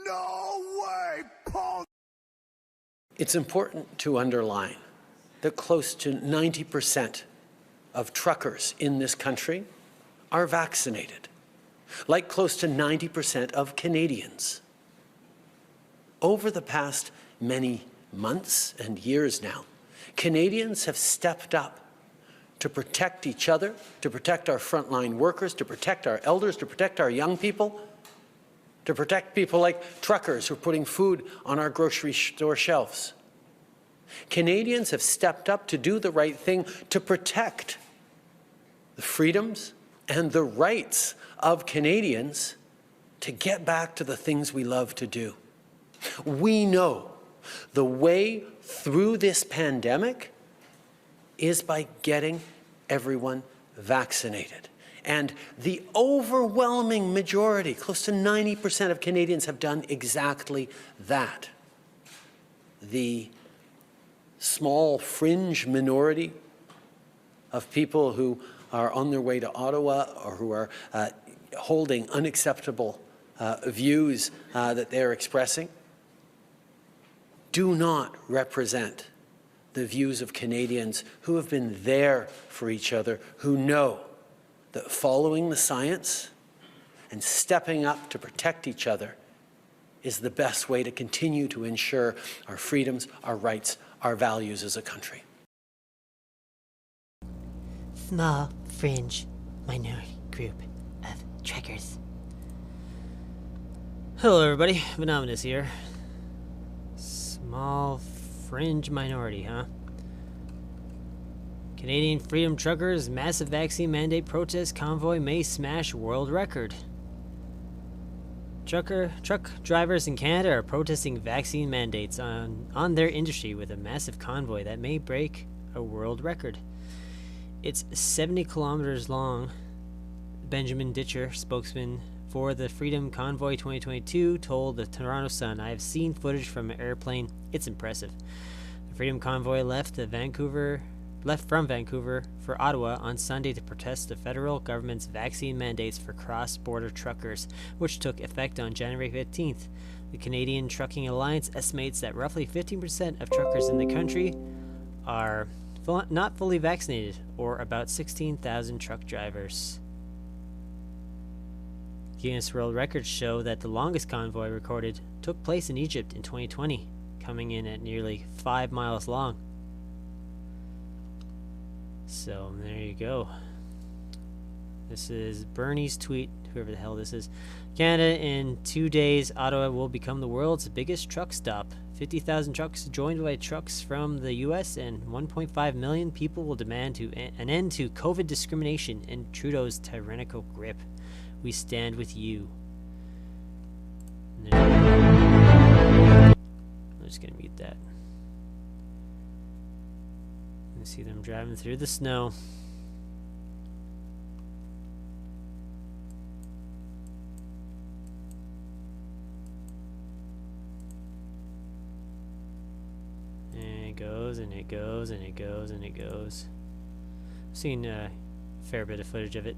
No way, Paul! It's important to underline that close to 90% of truckers in this country are vaccinated, like close to 90% of Canadians. Over the past many months and years now, Canadians have stepped up to protect each other, to protect our frontline workers, to protect our elders, to protect our young people, to protect people like truckers who are putting food on our grocery store shelves. Canadians have stepped up to do the right thing to protect the freedoms and the rights of Canadians to get back to the things we love to do. We know the way through this pandemic is by getting everyone vaccinated. And the overwhelming majority, close to 90% of Canadians, have done exactly that. The small fringe minority of people who are on their way to Ottawa or who are holding unacceptable views that they're expressing do not represent the views of Canadians who have been there for each other, who know that following the science and stepping up to protect each other is the best way to continue to ensure our freedoms, our rights, our values as a country. Small, fringe, minority group of trekkers. Hello everybody, Venomous here. Small, fringe minority, huh? Canadian Freedom Truckers massive vaccine mandate protest convoy may smash world record. Truck drivers in Canada are protesting vaccine mandates on their industry with a massive convoy that may break a world record. It's 70 kilometers long. Benjamin Ditcher, spokesman for the Freedom Convoy 2022, told the Toronto Sun, "I have seen footage from an airplane. It's impressive." The Freedom Convoy left from Vancouver for Ottawa on Sunday to protest the federal government's vaccine mandates for cross-border truckers, which took effect on January 15th. The Canadian Trucking Alliance estimates that roughly 15% of truckers in the country are not fully vaccinated, or about 16,000 truck drivers. Guinness World Records show that the longest convoy recorded took place in Egypt in 2020, coming in at nearly 5 miles long. So there you go. This is Bernie's tweet, whoever the hell this is. Canada, in 2 days, Ottawa will become the world's biggest truck stop. 50,000 trucks joined by trucks from the U.S. and 1.5 million people will demand an end to COVID discrimination and Trudeau's tyrannical grip. We stand with you. I'm just going to mute that. You see them driving through the snow. And it goes, and it goes, and it goes, and it goes. I've seen a fair bit of footage of it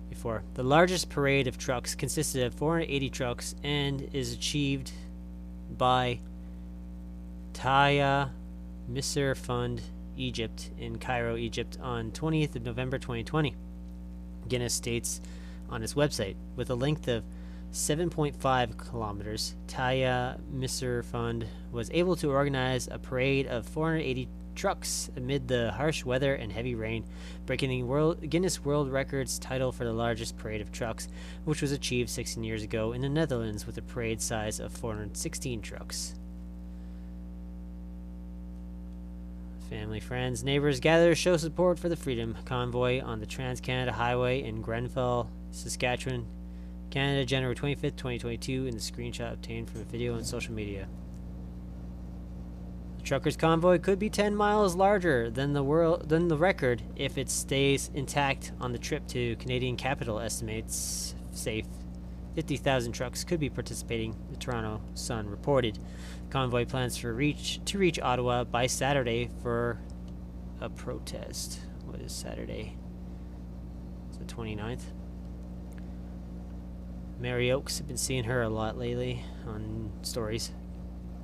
before. The largest parade of trucks consisted of 480 trucks and is achieved by Taya Misr Fund Egypt in Cairo, Egypt on 20th of November 2020. Guinness states on its website, with a length of 7.5 kilometers, Taya Misr Fund was able to organize a parade of 480 trucks amid the harsh weather and heavy rain, breaking the Guinness World Records title for the largest parade of trucks, which was achieved 16 years ago in the Netherlands with a parade size of 416 trucks. Family, friends, neighbors gather to show support for the Freedom Convoy on the Trans-Canada Highway in Grenfell, Saskatchewan, Canada, January 25th, 2022, in the screenshot obtained from a video on social media. The truckers' convoy could be 10 miles larger than the record if it stays intact on the trip to Canadian capital. Estimates say 50,000 trucks could be participating, the Toronto Sun reported. The convoy plans to reach Ottawa by Saturday for a protest. What is Saturday? It's the 29th. Mary Oaks, I've been seeing her a lot lately on stories.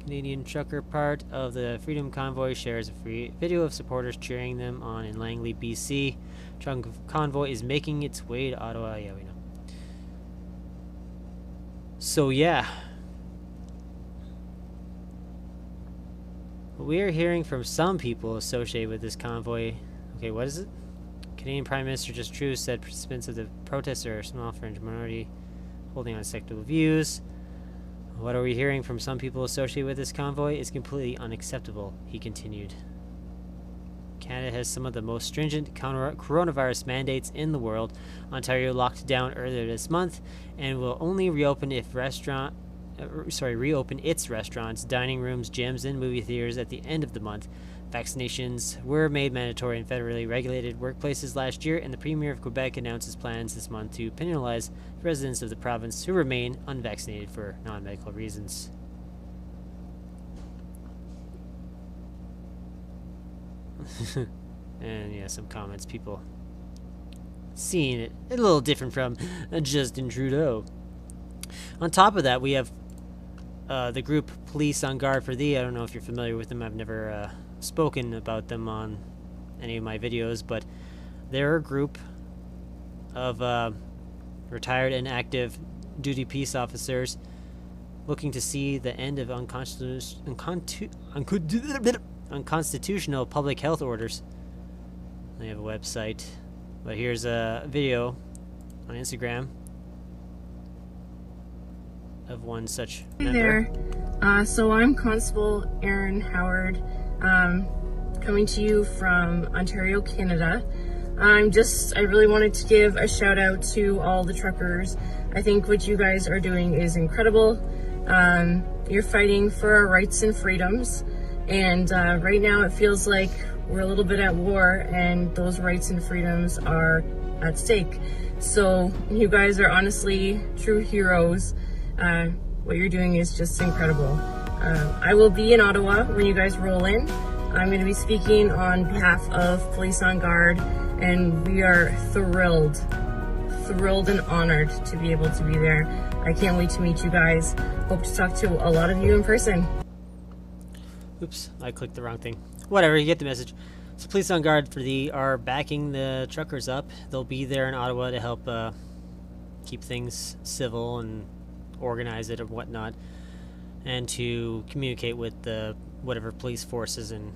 Canadian trucker part of the Freedom Convoy shares a free video of supporters cheering them on in Langley, BC. Truck convoy is making its way to Ottawa. Yeah, we know. So yeah, we are hearing from some people associated with this convoy. Okay, what is it? Canadian Prime Minister Justin Trudeau said participants of the protests are a small fringe minority holding on sectoral views. What are we hearing from some people associated with this convoy is completely unacceptable, he continued. Canada has some of the most stringent coronavirus mandates in the world. Ontario locked down earlier this month and will only reopen its restaurants, dining rooms, gyms, and movie theaters at the end of the month. Vaccinations were made mandatory in federally regulated workplaces last year, and the Premier of Quebec announced his plans this month to penalize residents of the province who remain unvaccinated for non-medical reasons. And yeah, some comments, people seeing it a little different from Justin Trudeau. On top of that, we have the group Police on Guard for Thee. I don't know if you're familiar with them. I've never spoken about them on any of my videos, but they're a group of retired and active duty peace officers looking to see the end of unconstitutional public health orders. They have a website, but here's a video on Instagram of one such member. Hey there. So I'm Constable Aaron Howard, coming to you from Ontario, Canada. I really wanted to give a shout out to all the truckers. I think what you guys are doing is incredible. You're fighting for our rights and freedoms, and right now it feels like we're a little bit at war, and those rights and freedoms are at stake. So you guys are honestly true heroes. What you're doing is just incredible. I will be in Ottawa when you guys roll in. I'm going to be speaking on behalf of Police on Guard, and we are thrilled and honored to be able to be there. I can't wait to meet you guys. Hope to talk to a lot of you in person. Oops, I clicked the wrong thing. Whatever, you get the message. So Police on Guard for Thee are backing the truckers up. They'll be there in Ottawa to help keep things civil and organize it or whatnot, and to communicate with the whatever police forces and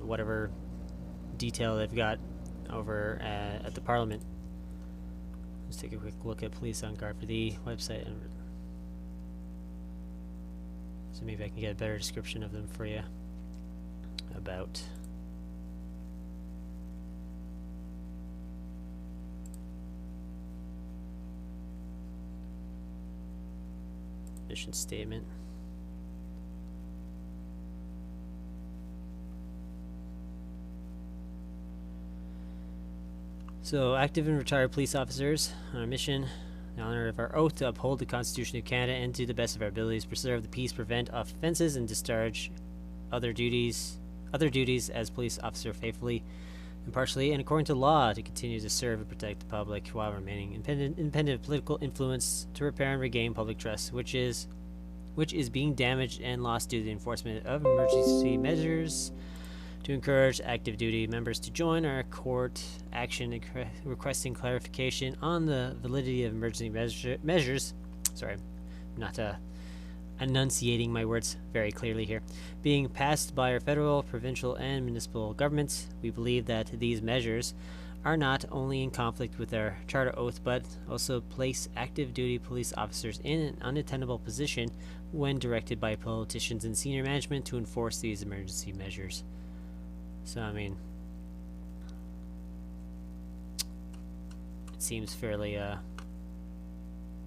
whatever detail they've got over at the Parliament. Let's take a quick look at Police on Guard for Thee website, and so maybe I can get a better description of them for you. About mission statement. So, active and retired police officers on our mission, in honor of our oath to uphold the Constitution of Canada and to the best of our abilities preserve the peace, prevent offences, and discharge other duties as police officer faithfully, impartially, and according to law, to continue to serve and protect the public while remaining independent of political influence, to repair and regain public trust, which is being damaged and lost due to the enforcement of emergency measures, to encourage active duty members to join our court action requesting clarification on the validity of emergency measures. Sorry, I'm not enunciating my words very clearly here. Being passed by our federal, provincial, and municipal governments, we believe that these measures are not only in conflict with our charter oath, but also place active duty police officers in an unattainable position when directed by politicians and senior management to enforce these emergency measures. So, I mean, it seems fairly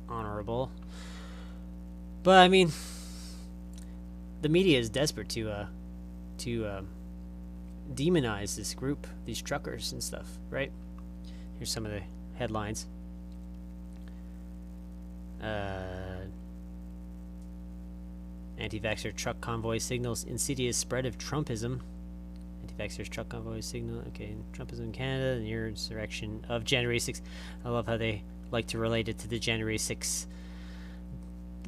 honorable. But I mean, the media is desperate to demonize this group, these truckers and stuff, right? Here's some of the headlines. Anti-vaxxer truck convoy signals insidious spread of Trumpism. Anti-vaxxers truck convoy signal, okay, Trumpism in Canada, the near insurrection of January 6th. I love how they like to relate it to the January 6th,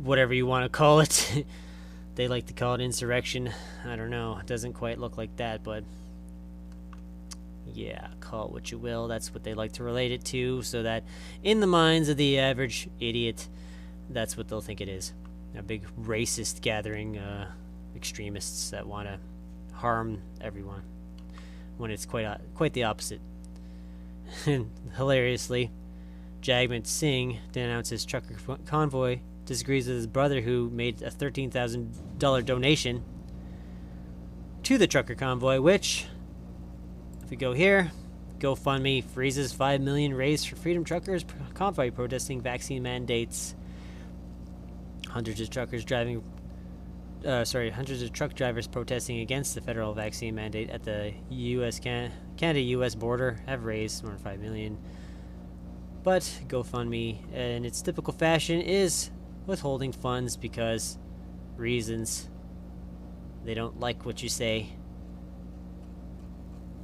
whatever you want to call it. They like to call it insurrection. I don't know. It doesn't quite look like that, but yeah, call it what you will. That's what they like to relate it to, so that in the minds of the average idiot, that's what they'll think it is. A big racist gathering, extremists that want to harm everyone, when it's quite the opposite. And hilariously, Jagmeet Singh denounced his trucker convoy, disagrees with his brother who made a $13,000 donation to the trucker convoy, which, if we go here, GoFundMe freezes $5 million raised for Freedom Truckers convoy protesting vaccine mandates. Hundreds of truck drivers protesting against the federal vaccine mandate at the Canada-U.S. border have raised more than $5 million. But GoFundMe, in its typical fashion, is withholding funds because reasons. They don't like what you say.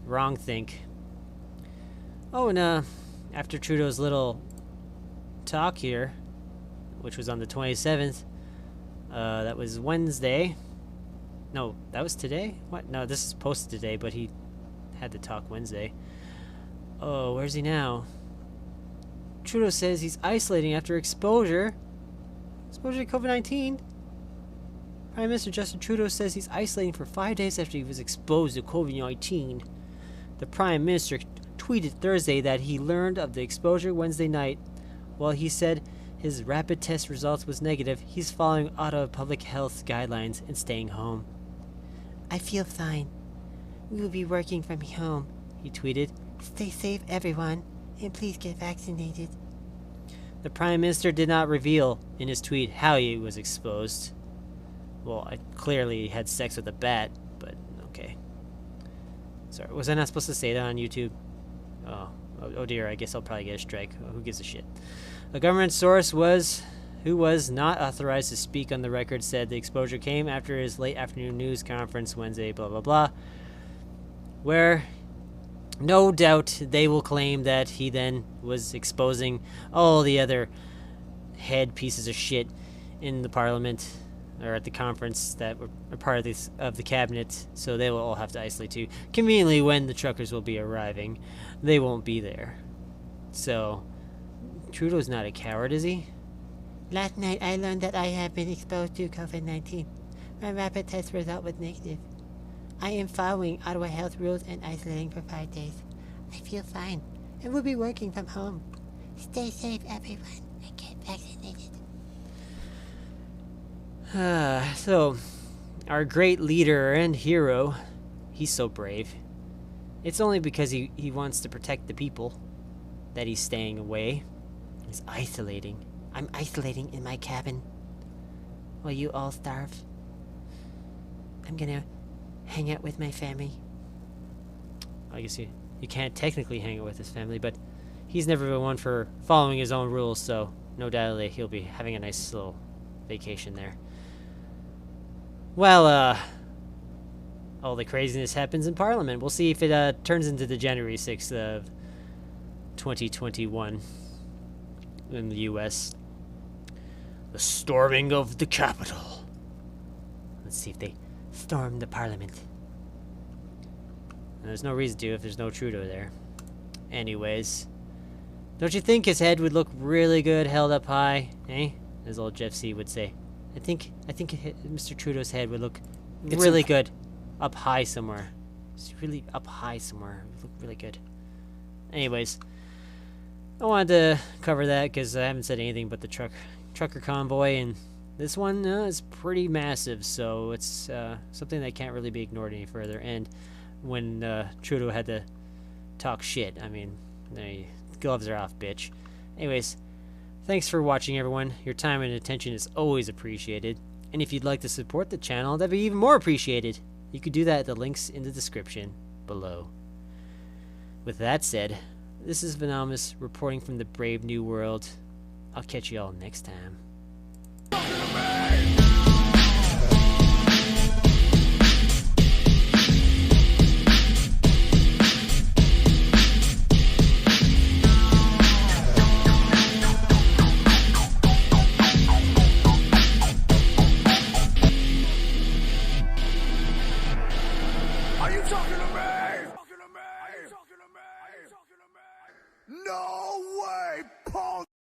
Wrong think. Oh, and after Trudeau's little talk here, which was on the 27th, that was Wednesday. No, that was today? What? No, this is posted today, but he had the talk Wednesday. Oh, where's he now? Trudeau says he's isolating after exposure to COVID-19. Prime Minister Justin Trudeau says he's isolating for 5 days after he was exposed to COVID-19. The Prime Minister tweeted Thursday that he learned of the exposure Wednesday night. While he said his rapid test results was negative, he's following Ottawa public health guidelines and staying home. I feel fine. We will be working from home, he tweeted. Stay safe, everyone, and please get vaccinated. The Prime Minister did not reveal in his tweet how he was exposed. Well, I clearly had sex with a bat, but okay. Sorry, was I not supposed to say that on YouTube? Oh dear, I guess I'll probably get a strike. Who gives a shit? A government source who was not authorized to speak on the record said the exposure came after his late afternoon news conference Wednesday, blah blah blah, where no doubt they will claim that he then was exposing all the other head pieces of shit in the parliament or at the conference that were a part of the cabinet, so they will all have to isolate too. Conveniently, when the truckers will be arriving, they won't be there. So Trudeau's not a coward, is he? Last night I learned that I have been exposed to COVID-19. My rapid test result was negative. I am following Ottawa health rules and isolating for 5 days. I feel fine and will be working from home. Stay safe, everyone, and get vaccinated. So, our great leader and hero, he's so brave. It's only because he wants to protect the people that he's staying away. He's isolating. I'm isolating in my cabin while you all starve. I'm gonna hang out with my family. I guess you can't technically hang out with his family, but he's never been one for following his own rules, so no doubt he'll be having a nice little vacation there. Well, all the craziness happens in Parliament. We'll see if it turns into the January 6th of 2021 in the U.S. The storming of the Capitol. Let's see if they storm the Parliament. And there's no reason to if there's no Trudeau there. Anyways, don't you think his head would look really good held up high, eh? As old Jeff C. would say. I think Mr. Trudeau's head would look really good up high somewhere. It's really up high somewhere. It would look really good. Anyways, I wanted to cover that because I haven't said anything but the trucker convoy, and this one is pretty massive, so it's something that can't really be ignored any further. And when Trudeau had to talk shit, I mean, gloves are off, bitch. Anyways, thanks for watching, everyone. Your time and attention is always appreciated. And if you'd like to support the channel, that'd be even more appreciated. You could do that at the links in the description below. With that said, this is Venomous reporting from the brave new world. I'll catch you all next time. talking to me? Are you talking to me? No way, Paul!